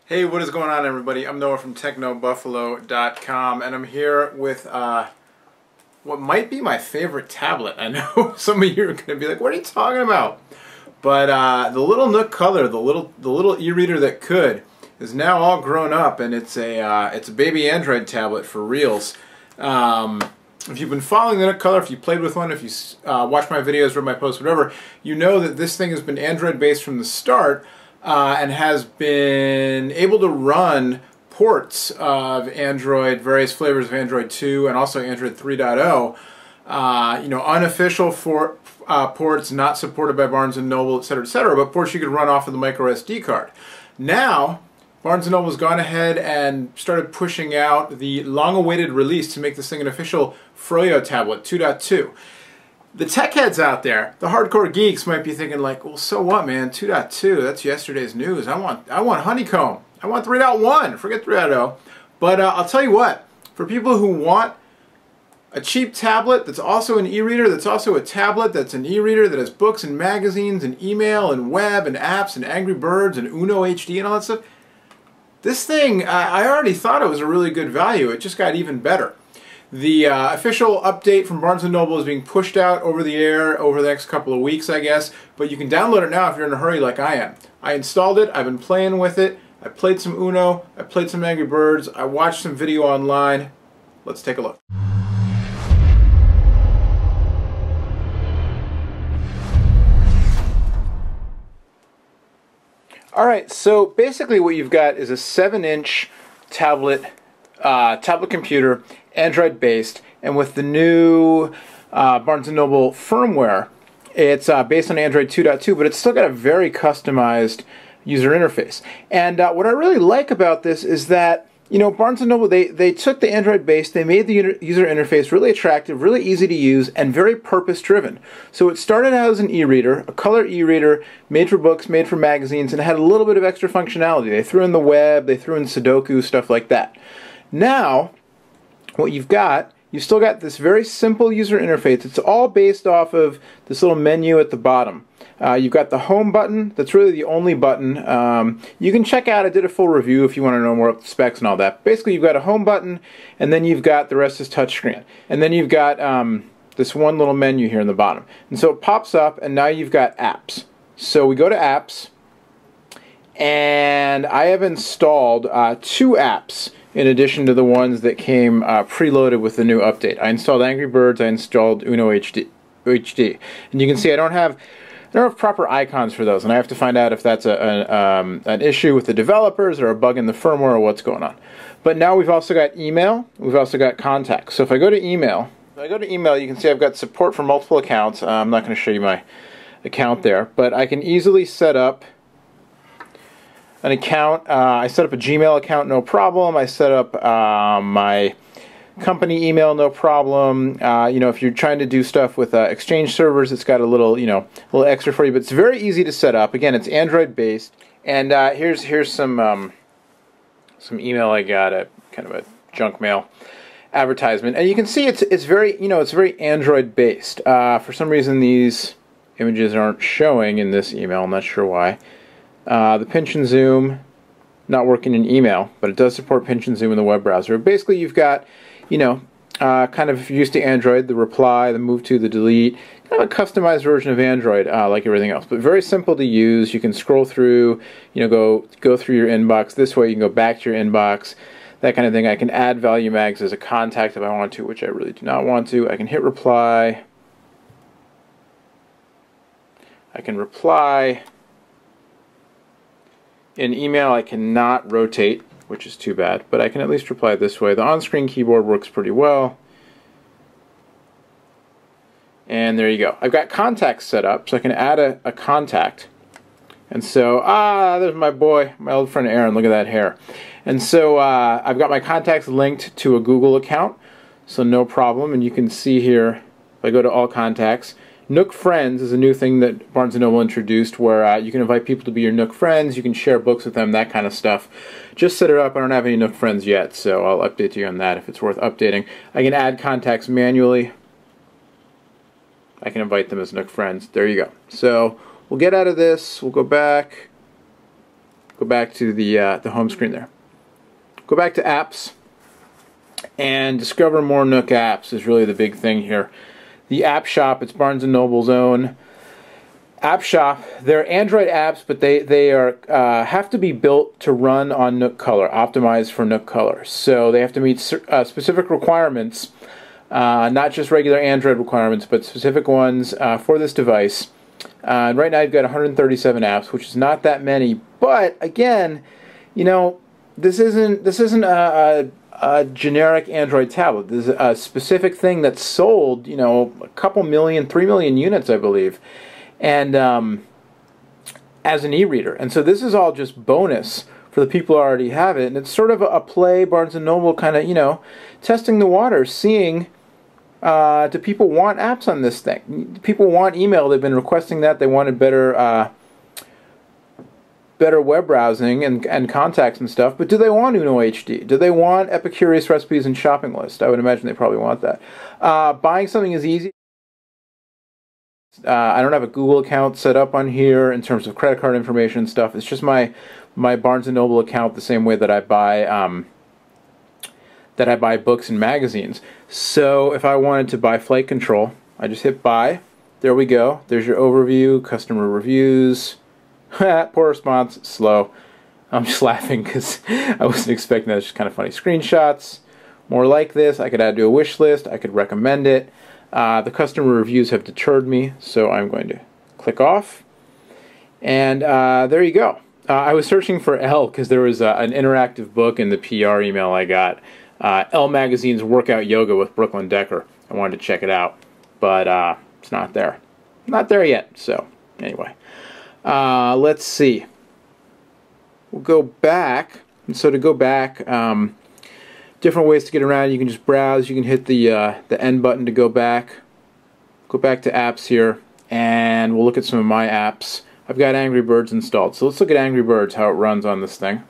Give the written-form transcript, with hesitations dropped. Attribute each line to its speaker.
Speaker 1: Hey, what is going on, everybody? I'm Noah from TechnoBuffalo.com, and I'm here with what might be my favorite tablet. I know some of you are going to be like, what are you talking about? But the little Nook Color, the little e-reader that could, is now all grown up, and it's a baby Android tablet for reals. If you've been following the Nook Color, if you played with one, if you watched my videos, read my posts, whatever, you know that this thing has been Android-based from the start. And has been able to run ports of Android, various flavors of Android 2 and also Android 3.0. You know, unofficial ports not supported by Barnes & Noble, etc., but ports you could run off of the micro SD card. Now, Barnes & Noble has gone ahead and started pushing out the long-awaited release to make this thing an official Froyo tablet 2.2. The tech heads out there, the hardcore geeks, might be thinking like, well, so what, man? 2.2, that's yesterday's news. I want honeycomb. I want 3.1. Forget 3.0. But I'll tell you what, for people who want a cheap tablet that's also an e-reader, that's also a tablet that's an e-reader that has books and magazines and email and web and apps and Angry Birds and Uno HD and all that stuff, this thing, I already thought it was a really good value. It just got even better. The official update from Barnes & Noble is being pushed out over the air over the next couple of weeks, I guess, but you can download it now if you're in a hurry like I am. I installed it, I've been playing with it, I played some Uno, I played some Angry Birds, I watched some video online. Let's take a look. Alright, so basically what you've got is a 7-inch tablet computer, Android based, and with the new Barnes & Noble firmware, it's based on Android 2.2, but it's still got a very customized user interface. And what I really like about this is that, you know, Barnes & Noble, they took the Android base, they made the user interface really attractive, really easy to use, and very purpose driven. So it started out as an e-reader, a color e-reader, made for books, made for magazines, and it had a little bit of extra functionality. They threw in the web, they threw in Sudoku, stuff like that. Now, what you've still got this very simple user interface. It's all based off of this little menu at the bottom. You've got the home button. That's really the only button. You can check out, I did a full review if you want to know more about the specs and all that. Basically, you've got a home button, and then you've got the rest is touchscreen. And then you've got this one little menu here in the bottom. And so it pops up, and now you've got apps. So we go to apps, and I have installed 2 apps in addition to the ones that came preloaded with the new update. I installed Angry Birds, I installed Uno HD. And you can see I don't have proper icons for those, and I have to find out if that's an issue with the developers or a bug in the firmware or what's going on. But now we've also got email, we've also got contacts. So if I go to email, you can see I've got support for multiple accounts. I'm not going to show you my account there, but I can easily set up an account. I set up a Gmail account, no problem. I set up my company email, no problem. You know, if you're trying to do stuff with Exchange servers, it's got a little, you know, a little extra for you. But it's very easy to set up. Again, it's Android based. And here's some email I got, a kind of a junk mail advertisement. And you can see it's very, you know, it's very Android based. For some reason, these images aren't showing in this email. I'm not sure why. The pinch and zoom, not working in email, but it does support pinch and zoom in the web browser. Basically, you've got, you know, kind of, if you're used to Android, the reply, the move to, the delete, kind of a customized version of Android like everything else, but very simple to use. You can scroll through, you know, go through your inbox. This way you can go back to your inbox, that kind of thing. I can add value mags as a contact if I want to, which I really do not want to. I can hit reply. I can reply. In email, I cannot rotate, which is too bad, but I can at least reply this way. The on-screen keyboard works pretty well. And there you go. I've got contacts set up, so I can add a contact. And so, there's my boy, my old friend Aaron. Look at that hair. And so I've got my contacts linked to a Google account, so no problem. And you can see here, if I go to all contacts, Nook Friends is a new thing that Barnes & Noble introduced where you can invite people to be your Nook Friends, you can share books with them, that kind of stuff. Just set it up. I don't have any Nook Friends yet, so I'll update you on that if it's worth updating. I can add contacts manually. I can invite them as Nook Friends. There you go. So we'll get out of this, we'll go back. Go back to the home screen there. Go back to apps and discover more Nook apps is really the big thing here. The app shop, it's Barnes & Noble's own app shop. They're Android apps, but they are have to be built to run on Nook Color, optimized for Nook Color. So they have to meet specific requirements, not just regular Android requirements, but specific ones for this device. Right now I've got 137 apps, which is not that many. But again, you know, this isn't a generic Android tablet. This is a specific thing that's sold, you know, a couple million, 3 million units, I believe, and as an e-reader. And so this is all just bonus for the people who already have it. And it's sort of a play, Barnes & Noble kind of, you know, testing the waters, seeing do people want apps on this thing? People want email. They've been requesting that. They wanted better web browsing and contacts and stuff, but do they want Uno HD? Do they want Epicurious Recipes and Shopping List? I would imagine they probably want that. Buying something is easy. I don't have a Google account set up on here in terms of credit card information and stuff. It's just my Barnes & Noble account, the same way that I buy books and magazines. So if I wanted to buy Flight Control, I just hit buy. There we go. There's your overview, customer reviews. Poor response, slow. I'm just laughing because I wasn't expecting that. It's just kind of funny. Screenshots, more like this. I could add to a wish list. I could recommend it. The customer reviews have deterred me, so I'm going to click off. And there you go. I was searching for L because there was an interactive book in the PR email I got. L Magazine's Workout Yoga with Brooklyn Decker. I wanted to check it out, but it's not there. Not there yet, so anyway. Let's see. We'll go back. And so to go back, different ways to get around. You can just browse. You can hit the N button to go back. Go back to apps here, and we'll look at some of my apps. I've got Angry Birds installed. So let's look at Angry Birds, how it runs on this thing.